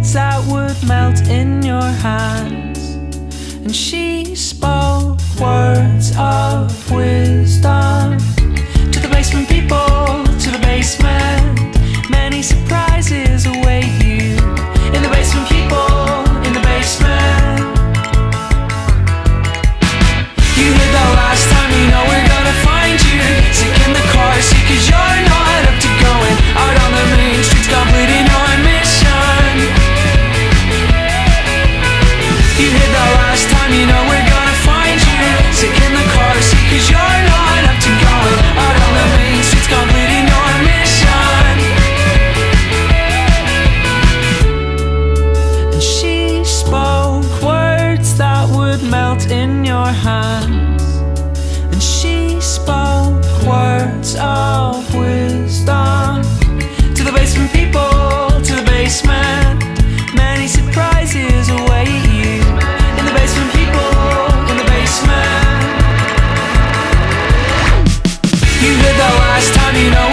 words that would melt in your hands. And she spoke words of wisdom to the basement people, to the basement. Many surprises await you in the basement, people, in the basement. You heard that last time, you know we're gonna find you sick in the car seat, cause you're not up to going out on the main streets, completing your mission. You heard that last time, you know we're gonna find you sick in the car seat, cause you're not up to going out on the main streets, completing your mission. And she spoke words that would melt in your hands. And she spoke words of wisdom to the basement people, to the basement. Many surprises await you in the basement, people, in the basement. You heard that last time, you know